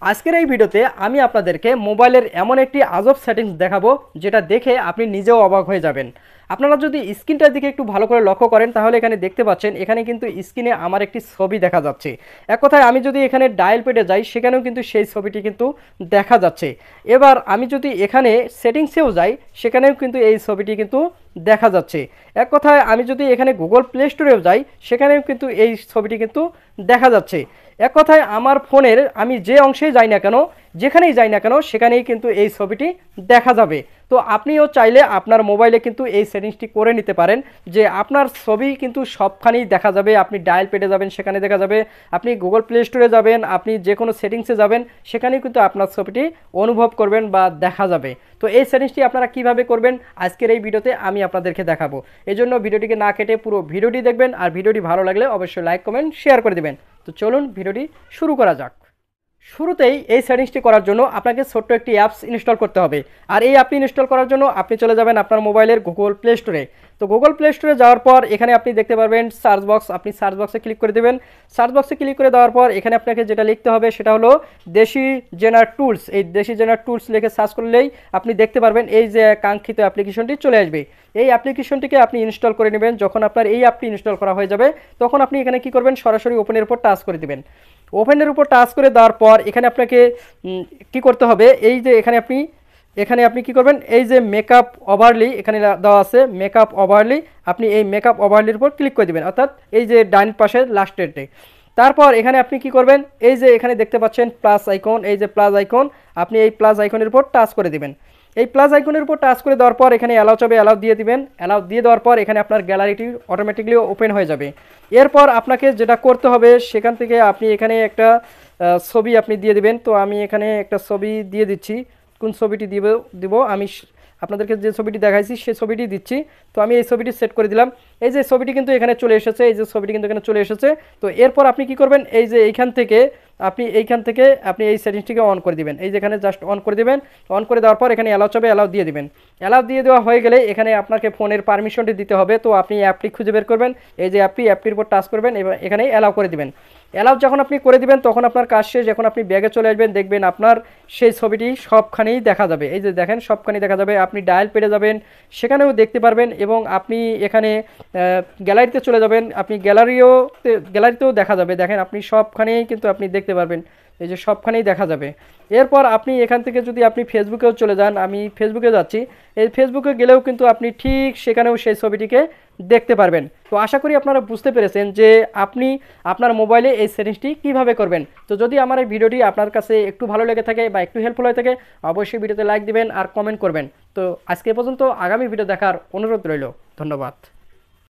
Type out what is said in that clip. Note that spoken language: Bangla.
আজকের এই ভিডিওতে আমি আপনাদেরকে মোবাইলের এমন একটি আজব সেটিংস দেখাবো যেটা দেখে আপনি নিজেও অবাক হয়ে যাবেন। আপনারা যদি স্ক্রিনটার দিকে একটু ভালো করে লক্ষ্য করেন তাহলে এখানে দেখতে পাচ্ছেন এখানে কিন্তু স্ক্রিনে আমার একটি ছবি দেখা যাচ্ছে। এক কথায় আমি যদি এখানে ডায়াল পেডে যাই সেখানেও কিন্তু সেই ছবিটি কিন্তু দেখা যাচ্ছে। এবার আমি যদি এখানে সেটিংসেও যাই সেখানেও কিন্তু এই ছবিটি কিন্তু দেখা যাচ্ছে। এক কথায় আমি যদি এখানে গুগল প্লে স্টোরেও যাই সেখানেও কিন্তু এই ছবিটি কিন্তু দেখা যাচ্ছে। এক কথায় আমার ফোনের আমি যে অংশেই যাই না কেন, যেখানেই যাই না কেন সেখানেই কিন্তু এই ছবিটি দেখা যাবে। তো আপনিও চাইলে আপনার মোবাইলে কিন্তু এই সেটিংসটি করে নিতে পারেন যে আপনার ছবি কিন্তু সবখানেই দেখা যাবে। আপনি ডায়াল পেডে যাবেন সেখানে দেখা যাবে, আপনি গুগল প্লে স্টোরে যাবেন, আপনি যে কোনো সেটিংসে যাবেন সেখানেই কিন্তু আপনার ছবিটি অনুভব করবেন বা দেখা যাবে। তো এই সেটিংসটি আপনারা কিভাবে করবেন আজকের এই ভিডিওতে আমি আপনাদেরকে দেখাবো। এই জন্য ভিডিওটিকে না কেটে পুরো ভিডিওটি দেখবেন, আর ভিডিওটি ভালো লাগলে অবশ্যই লাইক কমেন্ট শেয়ার করে দেবেন। তো চলুন ভিডিওটি শুরু করা যাক। শুরুতেই এই সেটিংসটি করার জন্য আপনাকে ছোট্ট একটি অ্যাপস ইনস্টল করতে হবে। আর এই অ্যাপটি ইনস্টল করার জন্য আপনি চলে যাবেন আপনার মোবাইলের গুগল প্লে স্টোরে। তো গুগল প্লে স্টোরে যাওয়ার পর এখানে আপনি দেখতে পারবেন সার্চ বক্স, আপনি সার্চ বক্সে ক্লিক করে দেবেন। সার্চ বক্সে ক্লিক করে দেওয়ার পর এখানে আপনাকে যেটা লিখতে হবে সেটা হলো দেশি জেনার টুলস। এই দেশি জেনার টুলস লিখে সার্চ করলেই আপনি দেখতে পারবেন এই যে কাঙ্ক্ষিত অ্যাপ্লিকেশনটি চলে আসবে। এই অ্যাপ্লিকেশনটিকে আপনি ইনস্টল করে নেবেন। যখন আপনার এই অ্যাপটি ইনস্টল করা হয়ে যাবে তখন আপনি এখানে কি করবেন, সরাসরি ওপেনের উপর টাচ করে দেবেন। ওপেনের উপর টাচ করে দেওয়ার পর এখানে আপনাকে কি করতে হবে, এই যে এখানে আপনি কি করবেন, এই যে মেকআপ ওভারলি এখানে দেওয়া আছে মেকআপ ওভারলি, আপনি এই মেকআপ ওভারলির উপর ক্লিক করে দেবেন, অর্থাৎ এই যে ডান পাশে লাস্টেরটে। তারপর এখানে আপনি কি করবেন, এই যে এখানে দেখতে পাচ্ছেন প্লাস আইকন, এই যে প্লাস আইকন, আপনি এই প্লাস আইকনের উপর টাচ করে দেবেন। এই প্লাস আইকনের উপর টাচ করে দেওয়ার পর এখানে অ্যালাউ চাবে, অ্যালাউ দিয়ে দিবেন। অ্যালাউ দিয়ে দেওয়ার পর এখানে আপনার গ্যালারিটি অটোমেটিকলি ওপেন হয়ে যাবে। এরপর আপনাকে যেটা করতে হবে সেখান থেকে আপনি এখানে একটা ছবি আপনি দিয়ে দিবেন। তো আমি এখানে একটা ছবি দিয়ে দিচ্ছি। কোন ছবিটি দিব আমি আপনাদেরকে যে ছবিটি দেখাইছি সেই ছবিটি দিচ্ছি। তো আমি এই ছবিটি সেট করে দিলাম। এই যে ছবিটি কিন্তু এখানে চলে এসেছে, এই যে ছবিটি কিন্তু এখানে চলে এসেছে। তো এরপর আপনি কি করবেন, এই যে এইখান থেকে আপনি এই সেটিংসটিকে অন করে দিবেন। এই যেখানে জাস্ট অন করে দিবেন। অন করে দেওয়ার পর এখানে অ্যালাউ চাবে, অ্যালাউ দিয়ে দিবেন। অ্যালাউ দিয়ে দেওয়া হয়ে গেলে এখানে আপনাকে ফোনের পারমিশনটি দিতে হবে। তো আপনি অ্যাপটি খুঁজে বের করবেন, এই যে অ্যাপটির উপর টাচ করবেন, এবার এখানে অ্যালাউ করে দিবেন। অ্যালাউ যখন আপনি করে দিবেন তখন আপনার কাজ শেষ। যখন আপনি ব্যাগে চলে আসবেন দেখবেন আপনার সেই ছবিটি সবখানেই দেখা যাবে। এই যে দেখেন সবখানেই দেখা যাবে। আপনি ডায়াল পেডে যাবেন সেখানেও দেখতে পারবেন, এবং আপনি এখানে গ্যালারিতে চলে যাবেন, আপনি গ্যালারিতেও দেখা যাবে। দেখেন আপনি সবখানেই কিন্তু আপনি দেখতে পারবেন, এই যে সবখানেই দেখা যাবে। এরপর আপনি এখান থেকে যদি আপনি ফেসবুকেও চলে যান, আমি ফেসবুকে যাচ্ছি, এই ফেসবুকে গেলেও কিন্তু আপনি ঠিক সেখানেও সেই ছবিটিকে দেখতে পারবেন। তো আশা করি আপনারা বুঝতে পেরেছেন যে আপনি আপনার মোবাইলে এই সেটিংসটি কীভাবে করবেন। তো যদি আমার এই ভিডিওটি আপনার কাছে একটু ভালো লেগে থাকে বা একটু হেল্পফুল হয়ে থাকে অবশ্যই ভিডিওতে লাইক দিবেন আর কমেন্ট করবেন। তো আজকে পর্যন্ত, আগামী ভিডিও দেখার অনুরোধ রইল। ধন্যবাদ।